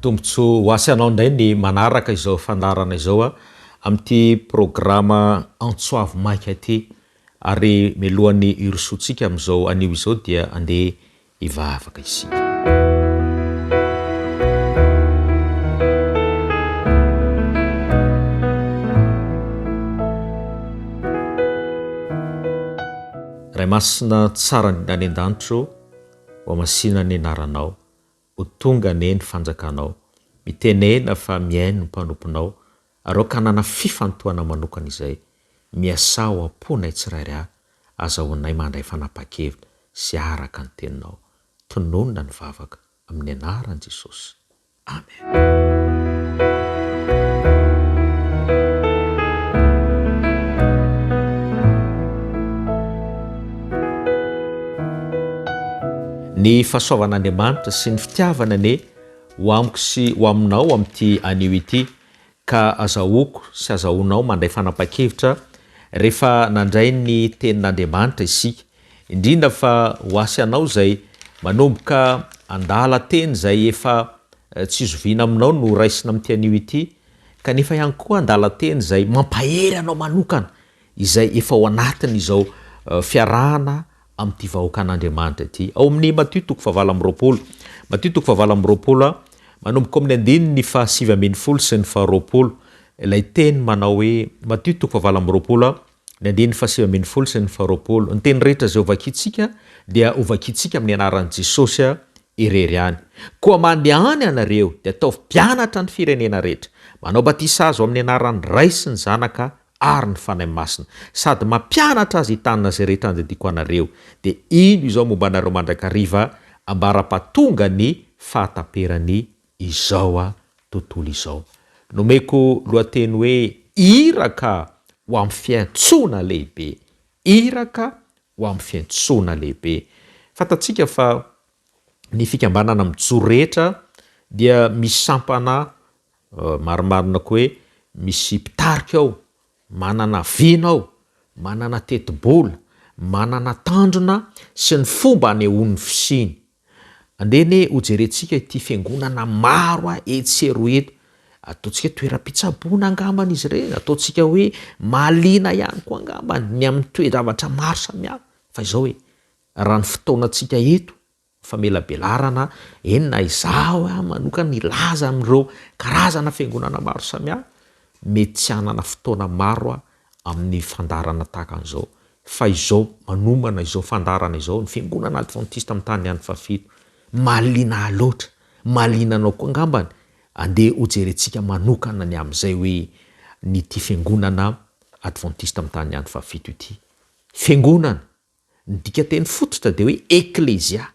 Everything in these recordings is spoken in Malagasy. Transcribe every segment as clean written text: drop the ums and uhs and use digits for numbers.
Tombotso ho asy anao indray ny manaraka izao fandarana izao amin'ity programa Antso maika ty ary melohan'ny irosotsika amin'izao anio izao dia andeha hivavaka isika. Ray masina tsara any an-danitro ho masina ny anaranao ho tonga ne ny fanjakanao mitenena fa miaino ny mpanomponao ary ao kanana fifantoana manokana izay miasa ho amponay tsirairay azahoanay mandray fanapa-kevitra sy araka ny teninao tononona ny vavaka amin'ny anaran'i Jesosy. Amen. Ny fahasoavan'Andriamanitra sy ny fitiavana ne ho amiko sy ho aminao amin'ity anio ity ka azahoako sy azahoanao mandray fanapa-kevitra rehefa nandray ny tenin'Andriamanitra isika, indrindra fa ho asy anao zay manomboka andala teny zay efa tsy zoviana aminao no raisina amin'ity anio ity, kanefa ihany koa andala teny zay mampahery anao manokana izay efa ao anatiny izao fiarahana amin'ity vahoakan'Andriamanitra ity. Ao amin'ny Matthieu 7:20, Matthieu 7:20 manomboka amin'ny 9:20 sy ny 20, ilay teny manao hoe Matthieu 7:20 ny 9:20 sy ny 20, ny teny rehetra zay ovakitsika dia ovakitsika amin'ny anaran'i Jesosy irery any. Koa mandehany anareo dia ataovy mpianatra ny firenena rehetra, manao batisa azy amin'ny anaran'ny Ray sy ny Zanaka ary ny fanahy masina, sady mampianatra azy hitanina zay rehetra andediko anareo, dia ino izao momba anareo mandrakariva ambara-pahatonga ny fahataperany izao tontolo izao. Nomeko lohateny hoe iraka ho amin'ny fiantsoana lehibe, iraka ho amin'ny fiantsoana lehibe. Fantatsika fa ny fikambanana mijoro rehetra dia misy sampana marimarina koa hoe misy mpitarika ao, manana vinao, manana tetibola, manana tandrona sy ny fomba anehoan'ny fisiny. Andeny hojerentsika ity fiangonana maro etsero eto, ataontsika toeram-pitsaboana angambany izy ireny, ataontsika hoe mahaliana ihany koa angambany ny amin'ny toe-javatra maro samihafa. Fa izao hoe raha ny fotoanantsika eto famelabelarana enina izao manokana ilaza amin'ireo karazana fiangonana maro samihafa, mety tsy hanana fotoana maro amin'ny fandarana tahaka an'izao. Fa izao manomana izao fandarana izao ny fiangonana Adventiste amin'ny tany ihany fafito, mahaliana loatra, mahaliana anao koa angambany, andeha hojerentsika manokana ny amin'izay hoe ny ity fiangonana Adventiste amin'ny tany ihany fafito ity. Fiangonana, ny dika teny fototra dia hoe eklésia.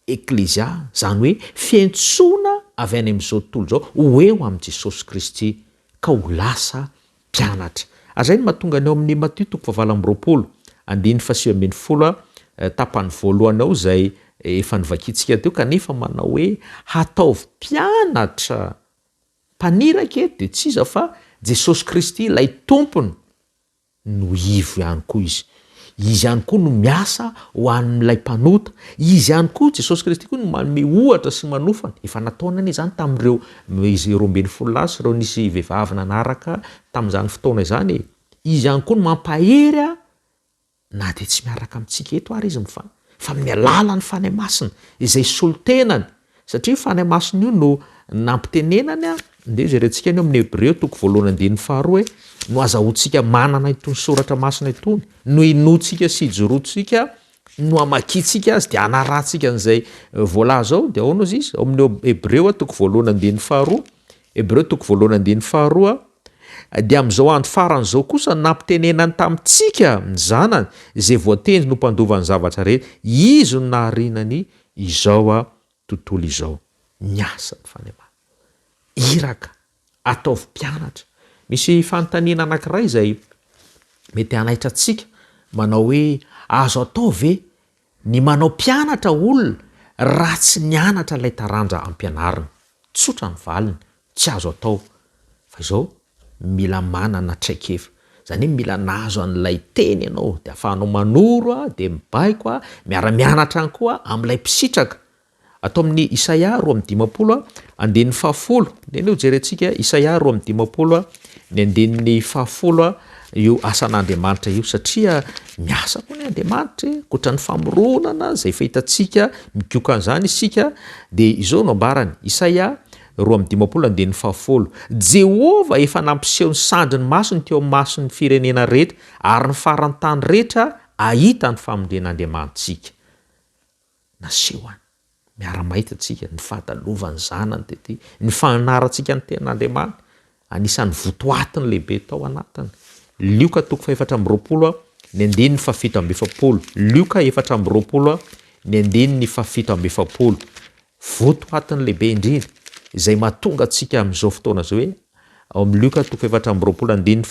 Eklésia zany hoe fiantsoana avy any amin'izao tontolo izao ho eo amin'i Jesosy Kristy ka ho lasa mpianatra. Azay ny mahatonga ny ao amin'ny Matthieu 7:20, 9:20 tapany voalohany ao zay efa nivakitsika teo, kanefa manao hoe hataovy mpianatra mpaniraka eto, dia tsy iza fa Jesosy Kristy ilay tompony no ivo ihany koa izy. Izy ihany koa no miasa ho an'ilay mpanota, izy ihany koa Jesosy Kristy koa no manome ohatra sy manofana. Efa nataona anie zany tamin'ireo izy 12 lahy sy ireo nisy vehivavy nanaraka tamin'izany fotoana izany. Izy ihany koa no mampahery na dia tsy miaraka amintsika eto ary izy mifana, fa amin'ny alalan'ny fanahy masina izay solotenany, satria fanahy masina io no nampitenenany nde jerentsika ny amin'ny Hebreo 1:12 hoe no azahoantsika manana itony soratra masina itony, no inotsika sy ijorotsika, no amakitsika azy dia anaratsika an'izay voalaza ao. Dia ahoana izy ao amin'ny Hebreo 1:12, Hebreo 1:12 dia amin'izao andro faran'izao kosa nampitenenany tamintsika ny zanany izay voatendry no mpandovany zavatra rehetra, izy no naharinany izao tontolo izao. Miasa ny fanahy iraka ataovy mpianatra. Misy fanontaniana anankiray izay mety hanaitra antsika, manao hoe azo atao ve ny manao mpianatra olona raha tsy nianatra ilay taranja ampianarina? Tsotra ny valiny, tsy azo atao. Fa izao mila manana traikefa, zany hoe mila nahazo an'ilay teny ianao, dia afahanao manoro dia mibaiko miara-mianatra any koa amin'ilay mpisitraka atao amin'ny Isaia 2:10 andinin'ny 10 neny io jerentsika Isaia 2:10 ny andinin'ny 10 io asan'Andriamanitra io satria miasa koa ny Andriamanitra koatra ny famoronana zay fahitantsika mikoka an'izany isika dia izao no ambarany Isaia 2:10 andinin'ny 10 Jehova efa nampiseho ny sandriny masony teo amin'ny mason'ny firenena rehetra ary ny farantany rehetra ahita ny famondren'Andriamanitsika nasehoany miara-mahita tsika ny fahatalovany zanany tety ny fanaratsika ny tenan'Andriamanitra anisan'ny votoatiny lehibe tao anatiny Lioka 4:20 ny andinin'ny 7:20 Lioka 4:20 ny andinin'ny 7:20 votoatiny lehibe indrindra izay mahatonga atsika amin'izao fotoana zao hoe ao amin'ny Lioka 4:20 andinin'ny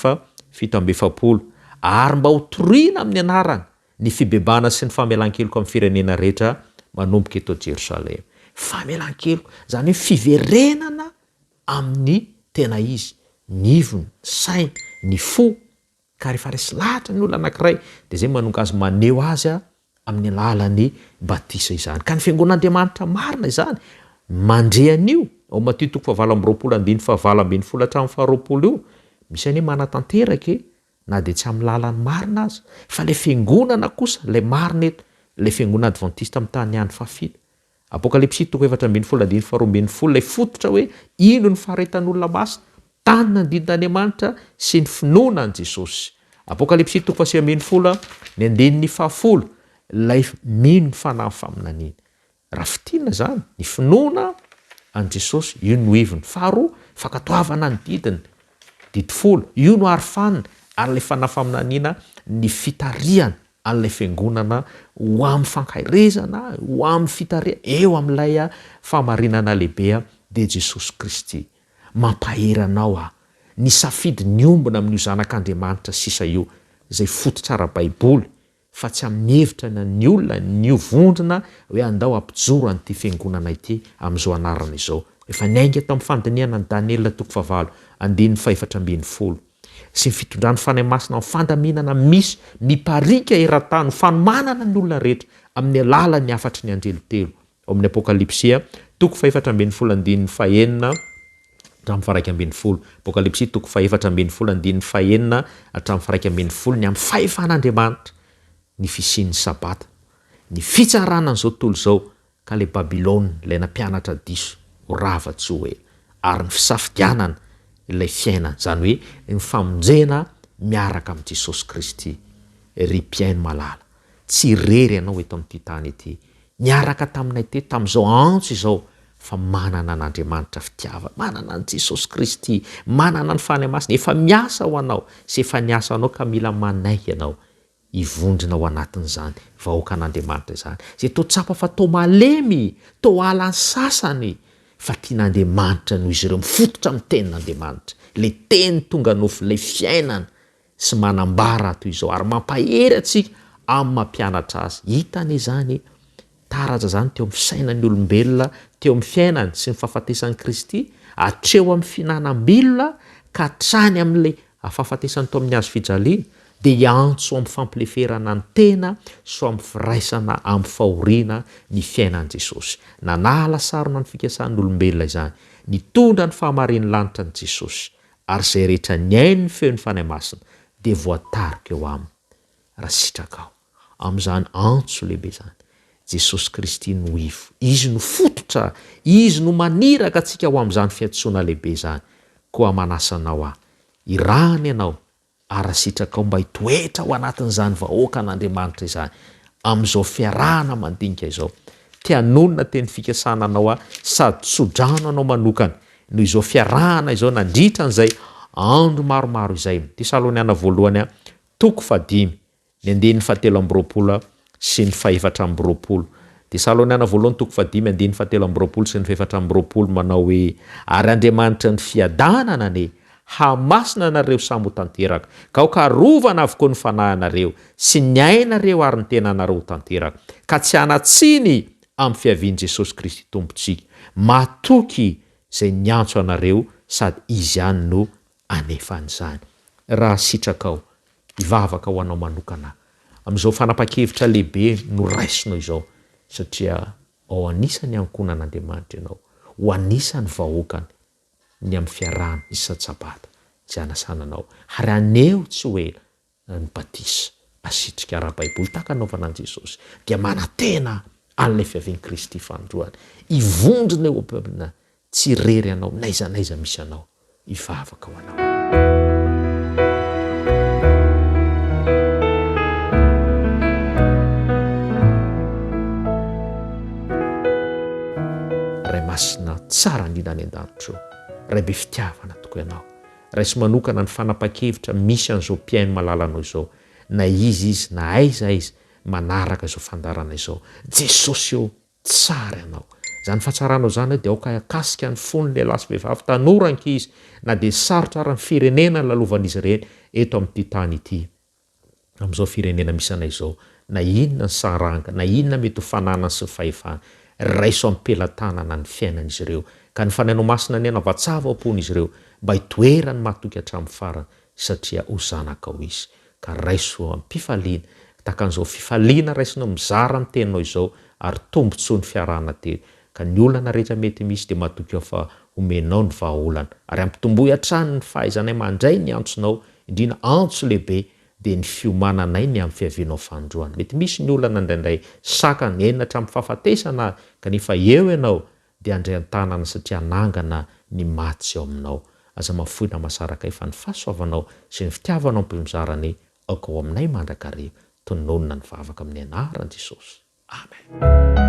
7:20 ary mba ho toriana amin'ny anarany ny fibebana sy ny famelan-keloka amin'ny firenena rehetra manomboka eto Jerosalema famelan-keloka zany hoe fiverenana amin'ny tena izy nivony sainy ny fo ka rehefa resy lahatra ny olona anankiray dia zay manonga azy maneho azy amin'ny alalan'ny batisa izany ka ny fiangonan'Andriamanitra marina izany mandrean'io ao Matio 7:20 andiny 7:20 hatramin'ny 20 io misy any manatanteraka na dia tsy amin'ny lalan'ny marina azy fa le fiangonana kosa le marina eto le fiangonana adventista amin'ny tany ihany fafito Apokalipsy 4:20 andiny 12 le fototra hoe ino ny faharetan'olona masina tany nandidin'Andriamanitra sy ny finoana an' Jesosy Apokalipsy 4:20 ny andinin'ny 10 lay mino ny fanahy faminaniana raha fitina zany ny finoana an' Jesosy io no ivony faharoa fakatoavana ny didiny didifolo io no arofanina ary le fanahy faminaniana ny fitariana an'ilay fiangonana ho amin'ny fankairezana ho amin'ny fitariana eo amin'ilay famarinana lehibe dia Jesosy Kristy mampaheranao ny safidy ny ombina amin'io zanak'Andriamanitra sisa io zay fototsara baiboly fa tsy amin'ny hevitra ny olona ny vondrona hoe andao ampijoro an'ity fiangonana ity amin'izao anarana izao efa niainga tao amin'ny fandiniana ny Daniela 4 andiny 4:20 sy ny fitondrany fanahy masina amin'ny fandaminana misy miparika eran-tany fanomanana ny olona rehetra amin'ny alalan'ny afatry ny anjely telo ao amin'ny Apokalipsia 4:20 andiny 1 Apokalipsy 4:20 andiny 1 hatramin'ny 1:20 ny amin'ny fahefan'Andriamanitra ny fisian'ny sabata ny fitsarana n'izao tontolo izao ka le Babilôna ilay nampianatra diso ho ravatsy hoe ary ny fisafidianana ilay fiainana zany hoe ny famonjena miaraka amin'i Jesosy Kristy ry mpiaino malala tsy rery ianao eto amin'ity tany ity niaraka taminay tety tamin'izao antso izao fa manana an'Andriamanitra fitiava manana an' Jesosy Kristy manana ny fanahy masina efa miasa ho anao sy efa niasa anao ka mila manaiky ianao ivondrina ao anatin'izany vahoaka an'Andriamanitra izany zay to tsapa fa to malemy to alany sasany fa tian'Andriamanitra noho izy ireo mifototra amin'ny tenin'Andriamanitra le teny tonga nofo le fiainana sy manambara toy izao ary mampahery atsika amin'ny mampianatra azy hitany izany taraja zany teo amin'ny fisainan'ny olombelona teo amin'ny fiainany sy ny fahafatesan'i Kristy hatreo amin'ny finanam-bilona ka hatrany amin'ilay fahafatesany tao amin'ny hazo fijaliana dia antso amin'ny fampileferana ny tena so amin'ny firaisana amin'ny fahoriana ny fiainan'i Jesosy nanala sarona ny fikasan'ny olombelona izany nitondra ny fahamarin'ny lanitra ny Jesosy ary zay rehetra niaino ny feo ny fanahy masina dia voatarika eo aminy raha sitrakao amin'izany antso lehibe zany Jesosy Kristy no ivo izy no fototra izy no maniraka atsika ho amin'izany fiantsoana lehibe zany koa manasanao irahany ianao ary sitrakao mba hitoetra ho anatin'izany vahoaka an'Andriamanitra izany amin'izao fiarahana mandinika izao tianonona teny fikasana anao sady sodrano anao manokana noho izao fiarahana izao nandritra an'izay andro maromaro izay Tesaloniana voalohany 5 ny andiny 7 sy ny 4 Tesaloniana voalohany 5 andiny 7 sy ny 4 manao hoe ary Andriamanitra ny fiadanana ne hamasina anareo samy ho tanteraka ka ho karovana avokoa ny fanahinareo sy ny ainareo ary ny tenanareo ho tanteraka ka tsy hanatsiny amin'ny fiavian'i Jesosy Kristy tompontsika matoky zay niantso anareo sady izy ihany no anefan'izany raha sitrakao ivavaka ho anao manokana amin'izao fanapa-kevitra lehibe no raisinao izao satria ao anisany ankonan'Andriamanitra ianao, ho anisany vahoakany ny amin'ny fiarahany isa-tsabata zay anasananao, ary aneo tsy ho ela ny batisa asitrika ara-baiboly tahaka anaovana an Jesosy, dia manantena alina fiavian'i Kristy fandroany, ivondrona eo amina tsy rery anao, naizanaiza misy anao, ivavaka ho anao. Ray masina tsara indrindra any an-danitro, ray be fitiavana tokoa ianao, ray sy manokana ny fanapa-kevitra misy an'izao mpiaino malalanao izao, na izy na aiza manaraka izao fandarana izao, Jesosy eo tsara ianao. Zany fahatsarana zany dia aoka akasika ny fony lehilahy sy vehivavy tanora ankizy, na dia sarotra ary ny firenena lalovan'izy ireny eto amin'ity tany ity, amin'izao firenena misy anay izao, na inona ny saranga, na inona mety ho fananany sy fahefana, raiso ampelantanana ny fiainan'izy ireo, ka ny fanainao masina ny anavatsava am-pon'izy ireo, mba hitoerany mahatoky hatramin'ny farany, satria ho zanaka ho izy. Ka raiso ampifaliana, takan'izao fifaliana raisinao mizara amin'ny teninao izao, ary tombontsoa ny fiarahana teny, ka ny olana rehetra mety misy dia mahatoky ao fa homenao ny vahaolana, ary ampitomboy hatrany ny fahaizanay mandray ny antsonao, indrina antso lehibe, dia ny fiomananay ny amin'ny fiavianao fandroana. Mety misy ny olana indraindray saka ny enina hatramin'ny fahafatesana, kanefa eo ianao dia andray an-tanana satria nangana ny matsy ao aminao. Aza mafoina masaraka fa ny fahasoavanao sy ny fitiavanao ampimizarany ao aminay mandrakariva, tononona ny vavaka amin'ny anaran'i Jesosy. Amen.